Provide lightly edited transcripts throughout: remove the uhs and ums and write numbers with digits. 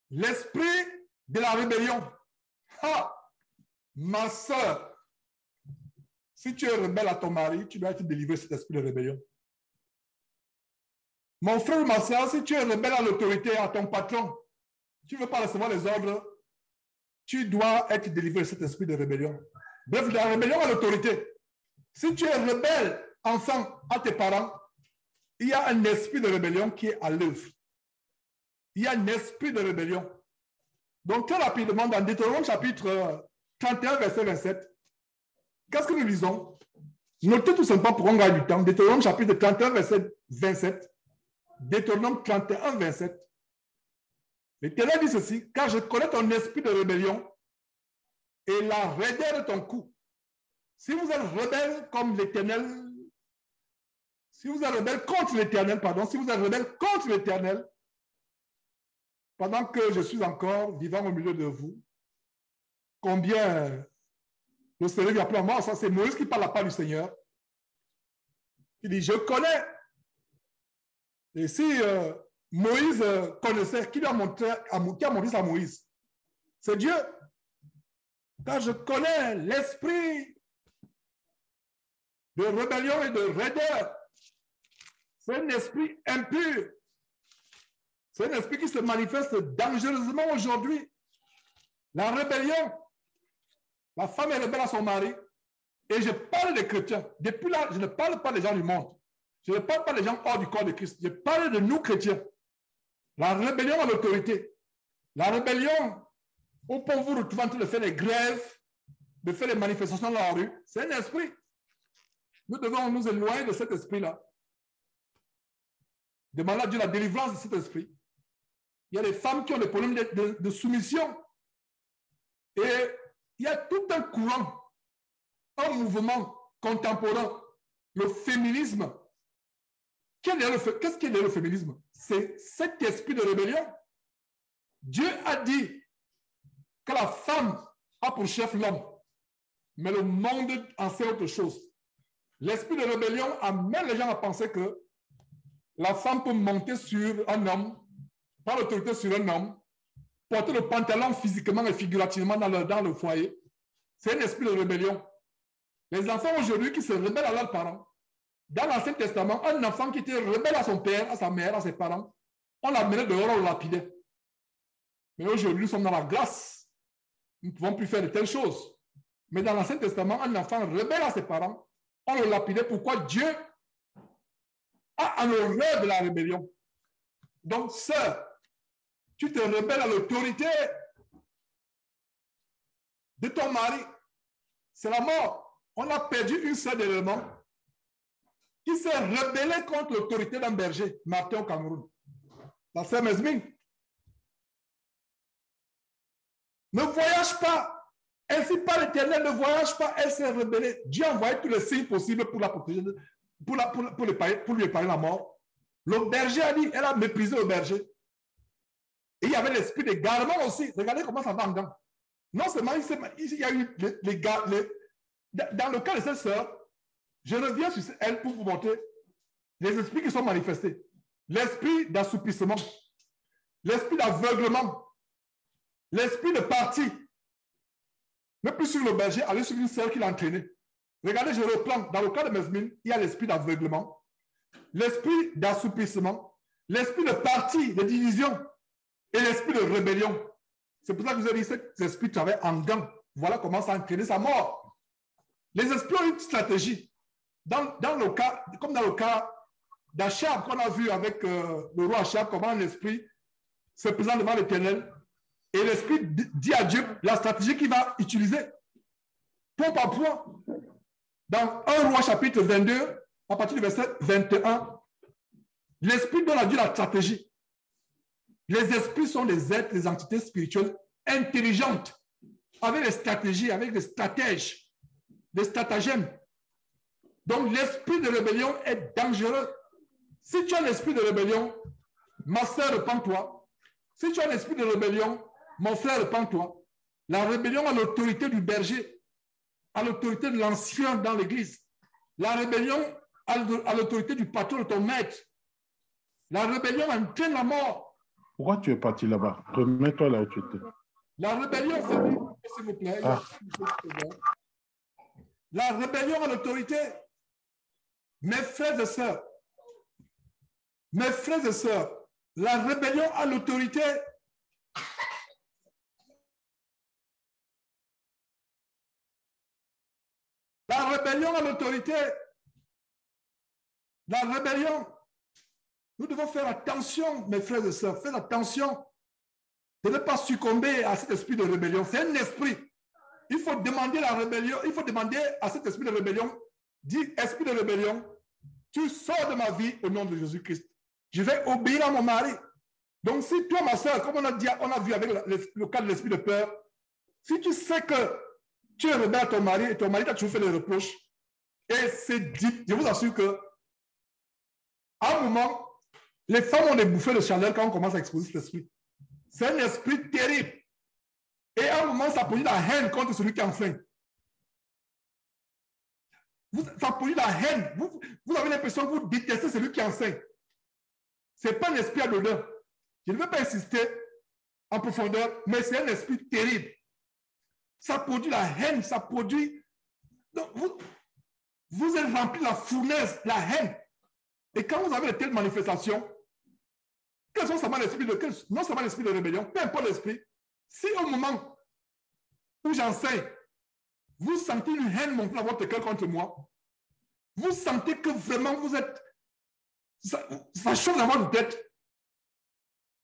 L'esprit de la rébellion. Ah, ma soeur, si tu es rebelle à ton mari, tu dois être délivré de cet esprit de rébellion. Mon frère ou ma soeur, si tu es rebelle à l'autorité, à ton patron, tu ne veux pas recevoir les ordres, tu dois être délivré de cet esprit de rébellion. Bref, la rébellion à l'autorité. Si tu es rebelle, enfant, à tes parents, il y a un esprit de rébellion qui est à l'œuvre. Il y a un esprit de rébellion. Donc, très rapidement, dans Deutéronome chapitre 31, verset 27, qu'est-ce que nous lisons? Notez tout simplement pour qu'on gagne du temps. Deutéronome chapitre 31, verset 27. Deutéronome 31, 27. L'Éternel dit ceci, car je connais ton esprit de rébellion et la raideur de ton cou. Si vous êtes rebelle comme l'Éternel, si vous êtes rebelle contre l'Éternel, pardon, si vous êtes rebelle contre l'Éternel, pendant que je suis encore vivant au milieu de vous, combien le Seigneur vient appeler à moi, ça c'est Moïse qui parle à la part du Seigneur. Il dit, je connais. Et si Moïse connaissait, qui a montré ça à Moïse? C'est Dieu. Car je connais l'esprit de rébellion et de raideur. C'est un esprit impur. C'est un esprit qui se manifeste dangereusement aujourd'hui. La rébellion. La femme est rebelle à son mari. Et je parle des chrétiens. Depuis là, je ne parle pas des gens du monde. Je ne parle pas des gens hors du corps de Christ. Je parle de nous chrétiens. La rébellion à l'autorité. La rébellion au point où vous retrouvez en train de faire des grèves, de faire des manifestations dans la rue. C'est un esprit. Nous devons nous éloigner de cet esprit-là. Demander à Dieu la délivrance de cet esprit. Il y a des femmes qui ont des problèmes de soumission. Et il y a tout un courant, un mouvement contemporain, le féminisme. Qu'est-ce qu'est le féminisme? C'est cet esprit de rébellion. Dieu a dit que la femme a pour chef l'homme, mais le monde en sait autre chose. L'esprit de rébellion amène les gens à penser que la femme peut monter sur un homme, par l'autorité sur un homme, porter le pantalon physiquement et figurativement dans le foyer. C'est un esprit de rébellion. Les enfants aujourd'hui qui se rebellent à leurs parents, dans l'Ancien Testament, un enfant qui était rebelle à son père, à sa mère, à ses parents, on l'amenait dehors, on le lapidait. Mais aujourd'hui, nous sommes dans la grâce. Nous ne pouvons plus faire de telles choses. Mais dans l'Ancien Testament, un enfant rebelle à ses parents, on le lapidait. Pourquoi? Dieu a en horreur de la rébellion. Donc, sœur, tu te rebelles à l'autorité de ton mari. C'est la mort. On a perdu une seule élément qui s'est rebellée contre l'autorité d'un berger, Martin au Cameroun. La sœur Mesmine. Ne voyage pas. Ainsi par l'Éternel, ne voyage pas. Elle s'est rebellée. Dieu a envoyé tous les signes possibles pour la protéger, pour lui épargner la mort. Le berger a dit, elle a méprisé le berger. Et il y avait l'esprit d'égarement aussi. Regardez comment ça va en dedans. Non seulement il y a eu dans le cas de cette sœur, je reviens sur elle pour vous montrer les esprits qui sont manifestés. L'esprit d'assouplissement, l'esprit d'aveuglement, l'esprit de parti. Ne plus sur le berger, aller sur une sœur qui l'a entraîné. Regardez, je reprends. Dans le cas de Mesmine, il y a l'esprit d'aveuglement, l'esprit d'assouplissement, l'esprit de parti, de division et l'esprit de rébellion. C'est pour ça que vous avez dit que cet esprit travaille en dedans. Voilà comment ça a entraîné sa mort. Les esprits ont une stratégie. Dans le cas, comme dans le cas d'Achab qu'on a vu avec le roi Achab, comment l'esprit se présente devant l'Éternel. Et l'esprit dit à Dieu la stratégie qu'il va utiliser. Point par point. Dans 1 Roi chapitre 22, à partir du verset 21, l'esprit donne à Dieu la stratégie. Les esprits sont des êtres, des entités spirituelles intelligentes, avec des stratégies, avec des stratèges, des stratagèmes. Donc l'esprit de rébellion est dangereux. Si tu as l'esprit de rébellion, ma sœur, repens-toi. Si tu as l'esprit de rébellion, mon frère, repens-toi. La rébellion à l'autorité du berger, à l'autorité de l'ancien dans l'église. La rébellion à l'autorité du patron de ton maître. La rébellion entraîne la mort. Pourquoi tu es parti là-bas? Remets-toi là où tu étais. La rébellion, s'il vous plaît. Ah. La rébellion à l'autorité. Mes frères et sœurs, la rébellion à l'autorité. La rébellion à l'autorité. La rébellion. Nous devons faire attention, mes frères et sœurs, faites attention de ne pas succomber à cet esprit de rébellion. C'est un esprit. Il faut demander la rébellion, il faut demander à cet esprit de rébellion, dis, esprit de rébellion, tu sors de ma vie au nom de Jésus-Christ. Je vais obéir à mon mari. Donc, si toi, ma soeur, comme on a vu avec le cas de l'esprit de peur, si tu sais que tu es rebelle à ton mari et ton mari t'a toujours fait les reproches, et c'est dit, je vous assure que, à un moment, les femmes ont des bouffées de chaleur quand on commence à exposer cet esprit. C'est un esprit terrible. Et à un moment, ça produit la haine contre celui qui est enceint. Ça produit la haine. Vous avez l'impression que vous détestez celui qui est enceint. Ce n'est pas un esprit à l'odeur. Je ne veux pas insister en profondeur, mais c'est un esprit terrible. Ça produit la haine, ça produit... Donc, vous êtes rempli de la fournaise, la haine. Et quand vous avez de telles manifestations, quels sont seulement l'esprit de... Non seulement l'esprit de rébellion, peu importe l'esprit, si au moment où j'enseigne, vous sentez une haine monter dans votre cœur contre moi, vous sentez que vraiment vous êtes... Ça chauffe dans votre tête.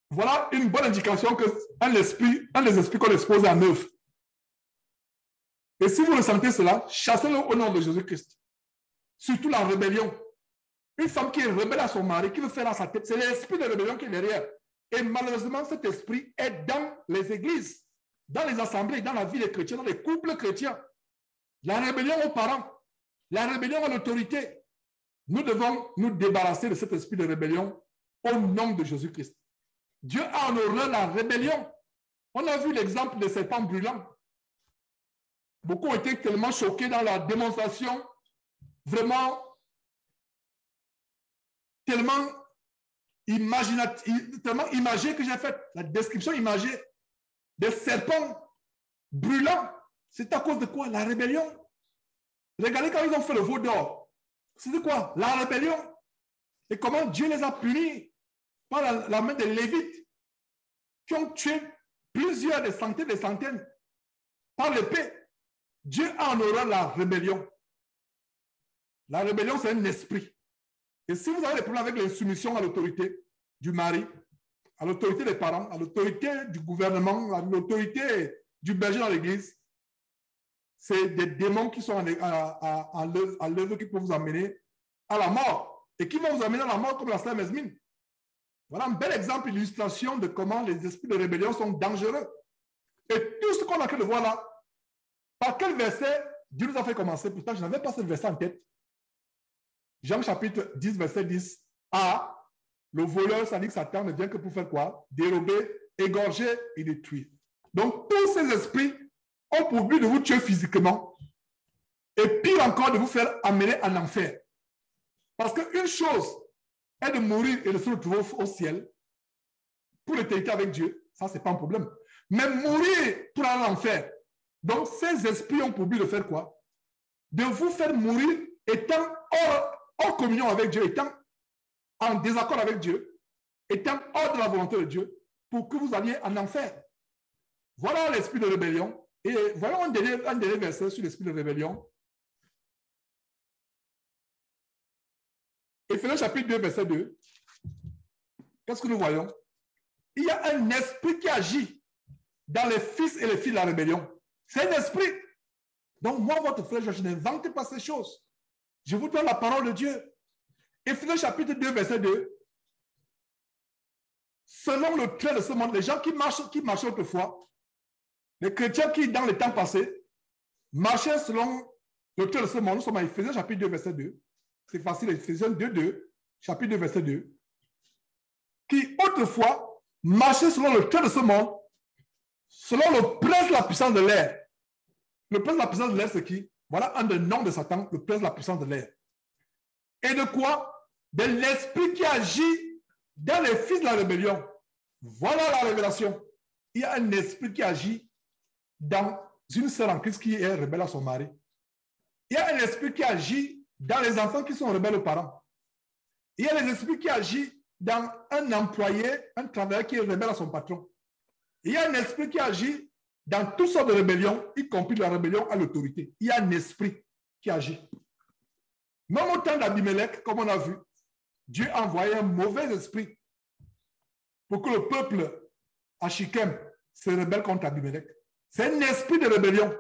Voilà une bonne indication qu'un des esprits qu'on expose en œuvre. Et si vous ressentez cela, chassez-le au nom de Jésus-Christ. Surtout la rébellion. Une femme qui est rebelle à son mari, qui veut faire à sa tête, c'est l'esprit de rébellion qui est derrière. Et malheureusement, cet esprit est dans les églises, dans les assemblées, dans la vie des chrétiens, dans les couples chrétiens. La rébellion aux parents, la rébellion à l'autorité. Nous devons nous débarrasser de cet esprit de rébellion au nom de Jésus-Christ. Dieu a en horreur la rébellion. On a vu l'exemple des serpents brûlants. Beaucoup ont été tellement choqués dans la démonstration, vraiment tellement imagée que j'ai faite, la description imagée des serpents brûlants. C'est à cause de quoi? La rébellion. Regardez quand ils ont fait le veau d'or. C'était quoi? La rébellion. Et comment Dieu les a punis par la main des Lévites qui ont tué plusieurs, des centaines par l'épée. Dieu a en horreur la rébellion. La rébellion, c'est un esprit. Et si vous avez des problèmes avec l'insoumission à l'autorité du mari, à l'autorité des parents, à l'autorité du gouvernement, à l'autorité du berger dans l'église, c'est des démons qui sont à l'œuvre qui peuvent vous amener à la mort et qui vont vous amener à la mort comme la sœur Mesmine. Voilà un bel exemple, illustration de comment les esprits de rébellion sont dangereux. Et tout ce qu'on a fait de voir là, par quel verset Dieu nous a fait commencer? Pourtant, je n'avais pas ce verset en tête. Jean chapitre 10, verset 10. A, le voleur, ça dit que Satan ne vient que pour faire quoi? Dérober, égorger et détruire. Donc, tous ces esprits ont pour but de vous tuer physiquement et pire encore, de vous faire amener en enfer. Parce qu'une chose est de mourir et de se retrouver au ciel pour l'éternité avec Dieu. Ça, ce n'est pas un problème. Mais mourir pour aller en enfer. Donc, ces esprits ont pour but de faire quoi? De vous faire mourir étant hors communion avec Dieu, étant en désaccord avec Dieu, étant hors de la volonté de Dieu, pour que vous alliez en enfer. Voilà l'esprit de rébellion. Et voyons un dernier verset sur l'esprit de rébellion. Éphésiens chapitre 2, verset 2. Qu'est-ce que nous voyons? Il y a un esprit qui agit dans les fils et les filles de la rébellion. C'est un esprit. Donc, moi, votre frère, je n'invente pas ces choses. Je vous donne la parole de Dieu. Éphésiens chapitre 2, verset 2. Selon le trait de ce monde, les gens qui marchaient autrefois, les chrétiens qui, dans les temps passés, marchaient selon le trait de ce monde. Nous sommes à Éphésiens chapitre 2, verset 2. C'est facile, Éphésiens 2, 2, chapitre 2, verset 2. Qui, autrefois, marchaient selon le trait de ce monde, selon le prince de la puissance de l'air. Le prince de la puissance de l'air, c'est qui? Voilà un des noms de Satan, le prince de la puissance de l'air. Et de quoi? De l'esprit qui agit dans les fils de la rébellion. Voilà la révélation. Il y a un esprit qui agit dans une sœur en Christ qui est rebelle à son mari. Il y a un esprit qui agit dans les enfants qui sont rebelles aux parents. Il y a un esprit qui agit dans un employé, un travailleur qui est rebelle à son patron. Il y a un esprit qui agit dans toutes sortes de rébellions, y compris la rébellion à l'autorité. Il y a un esprit qui agit. Même au temps d'Abimelech, comme on a vu, Dieu a envoyé un mauvais esprit pour que le peuple à Shichem se rebelle contre Abimelech. C'est un esprit de rébellion.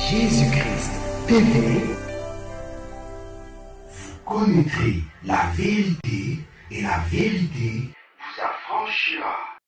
Jésus-Christ TV, vous connaîtrez la vérité et la vérité vous affranchira.